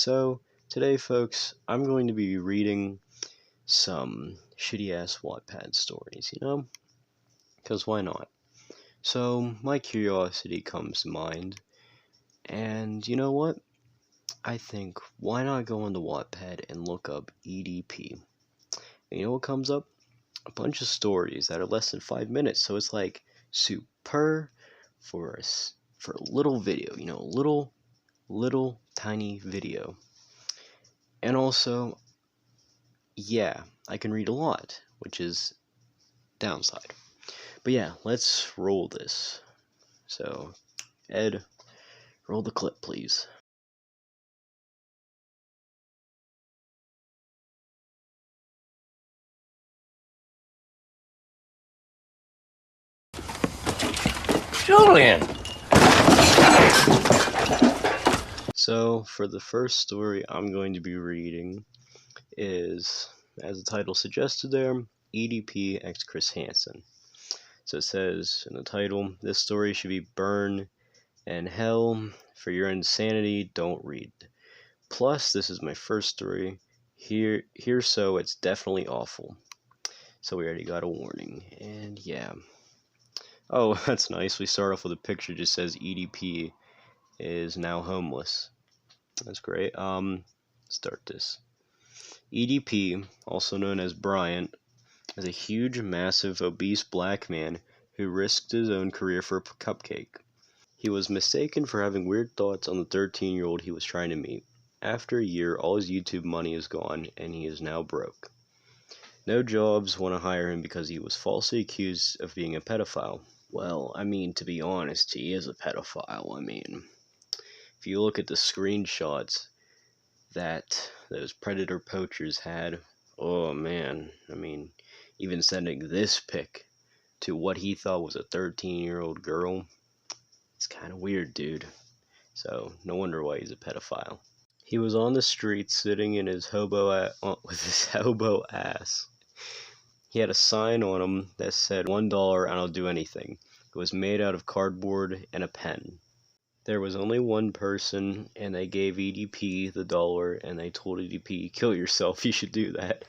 So, today, folks, I'm going to be reading some shitty ass Wattpad stories, Because why not? So, my curiosity comes to mind, and you know what? I think, why not go on the Wattpad and look up EDP? And you know what comes up? A bunch of stories that are less than 5 minutes, so it's like super for a little video, little tiny video. And also, yeah, I can read a lot, which is downside. But yeah, let's roll this. So, Ed, roll the clip, please. Julian! So, for the first story I'm going to be reading is, as the title suggested there, EDP x Chris Hansen. So it says in the title, this story should be burned in hell. For your insanity, don't read. Plus, this is my first story. Here, so it's definitely awful. So we already got a warning, and yeah. Oh, that's nice. We start off with a picture that just says EDP is now homeless. That's great. Start this. EDP, also known as Bryant, is a huge, massive, obese black man who risked his own career for a cupcake. He was mistaken for having weird thoughts on the 13-year-old he was trying to meet. After a year, all his YouTube money is gone, and he is now broke. No jobs want to hire him because he was falsely accused of being a pedophile. Well, to be honest, he is a pedophile. If you look at the screenshots that those predator poachers had, oh man, even sending this pic to what he thought was a 13-year-old girl, it's kind of weird, dude. So, no wonder why he's a pedophile. He was on the street sitting in his with his hobo ass. He had a sign on him that said, $1 and I'll do anything. It was made out of cardboard and a pen. There was only one person, and they gave EDP the dollar, and they told EDP, kill yourself, you should do that.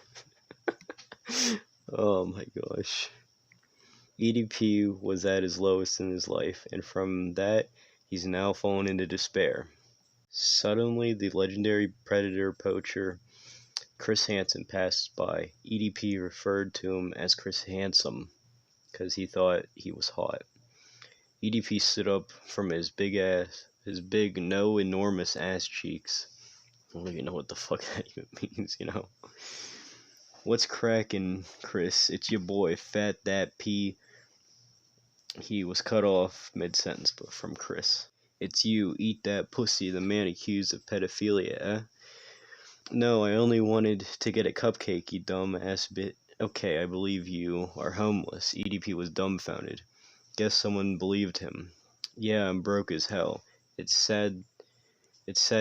Oh my gosh. EDP was at his lowest in his life, and from that, he's now fallen into despair. Suddenly, the legendary predator poacher Chris Hansen passed by. EDP referred to him as Chris Handsome because he thought he was hot. EDP stood up from his big, enormous ass cheeks. I don't even know what the fuck that even means, What's crackin', Chris? It's your boy, Fat That P. He was cut off mid-sentence from Chris. It's you, eat that pussy, the man accused of pedophilia, eh? No, I only wanted to get a cupcake, you dumb ass bit. Okay, I believe you are homeless. EDP was dumbfounded. Guess someone believed him. Yeah, I'm broke as hell. It's sad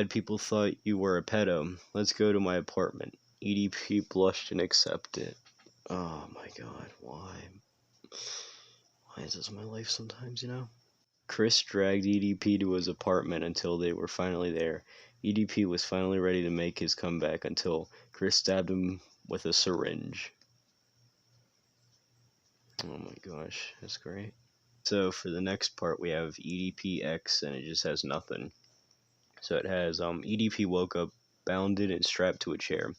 people thought you were a pedo. Let's go to my apartment. EDP blushed and accepted. Oh my god, why? Why is this my life sometimes, Chris dragged EDP to his apartment until they were finally there. EDP was finally ready to make his comeback until Chris stabbed him with a syringe. Oh my gosh, that's great. So for the next part we have EDPX, and it just has nothing. So it has EDP woke up, bounded and strapped to a chair.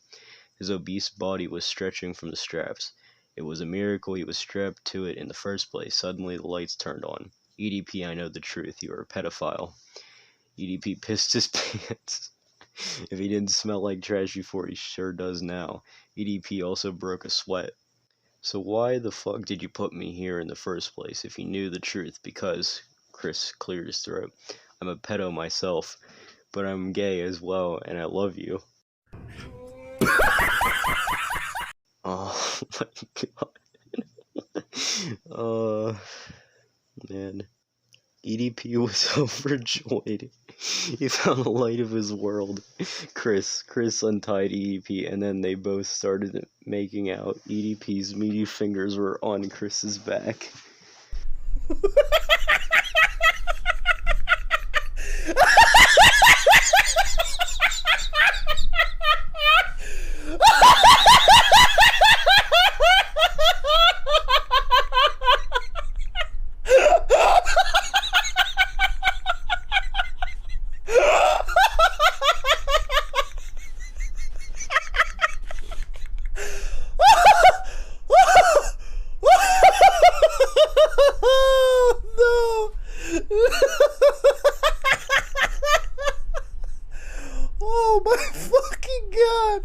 His obese body was stretching from the straps. It was a miracle he was strapped to it in the first place. Suddenly the lights turned on. EDP, I know the truth. You are a pedophile. EDP pissed his pants. If he didn't smell like trash before, he sure does now. EDP also broke a sweat. So why the fuck did you put me here in the first place if you knew the truth? Because, Chris cleared his throat, I'm a pedo myself, but I'm gay as well, and I love you. Oh my god. Oh, man. EDP was overjoyed. He found the light of his world. Chris untied EDP, and then they both started making out. EDP's meaty fingers were on Chris's back. Oh my fucking god!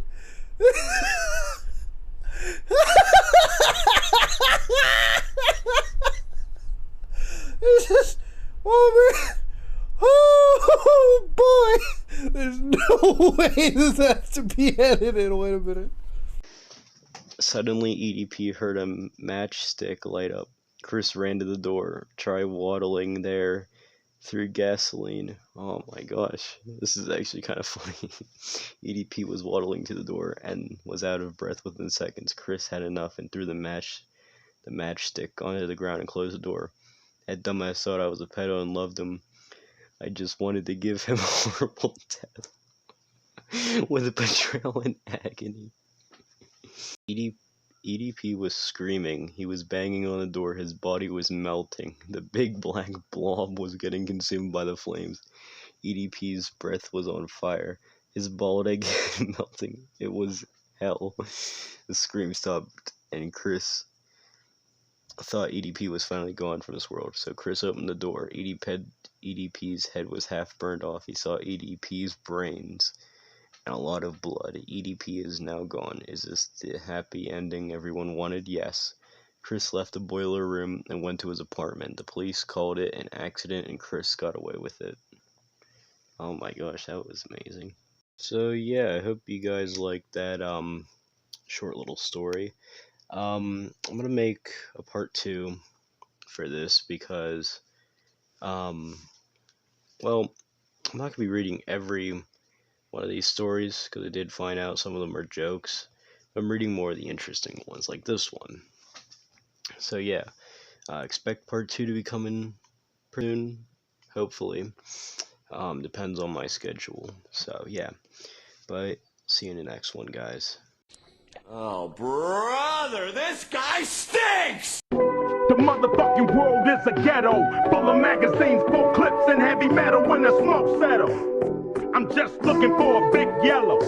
It's just, oh man, oh boy, there's no way this has to be edited. Wait a minute. Suddenly, EDP heard a matchstick light up. Chris ran to the door, tried waddling there through gasoline. Oh my gosh, this is actually kind of funny. EDP was waddling to the door and was out of breath within seconds. Chris had enough and threw the matchstick onto the ground and closed the door. That dumbass thought I was a pedo and loved him. I just wanted to give him a horrible death with betrayal and agony. EDP was screaming. He was banging on the door. His body was melting. The big black blob was getting consumed by the flames. EDP's breath was on fire. His bald head melting. It was hell. The scream stopped, and Chris thought EDP was finally gone from this world. So Chris opened the door. EDP's head was half burned off. He saw EDP's brains and a lot of blood. EDP is now gone. Is this the happy ending everyone wanted? Yes. Chris left the boiler room and went to his apartment. The police called it an accident and Chris got away with it. Oh my gosh, that was amazing. So yeah, I hope you guys liked that short little story. I'm gonna make a part 2 for this because well, I'm not gonna be reading every one of these stories because I did find out some of them are jokes. I'm reading more of the interesting ones like this one. So yeah, expect part 2 to be coming soon, hopefully. Depends on my schedule. So yeah, but see you in the next one, guys. Oh, brother, this guy stinks! The motherfucking world is a ghetto, full of magazines, full clips, and heavy metal when the smoke settles. I'm just looking for a big yellow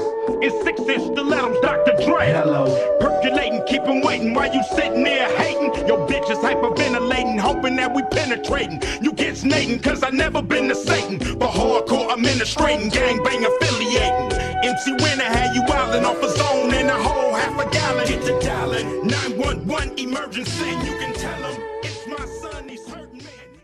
in 6-inch stilettos, Dr. Dre. Hello. Percolating, keep 'em waiting while you sitting there hating. Your bitch is hyperventilating, hoping that we penetrating. You get snating, cause I never been to Satan. But hardcore administrating, gangbang affiliating. MC Winner had you wildin' off a zone and a whole half a gallon. Get the dialing, 911 emergency, you can tell 'em it's my son, he's hurting, man.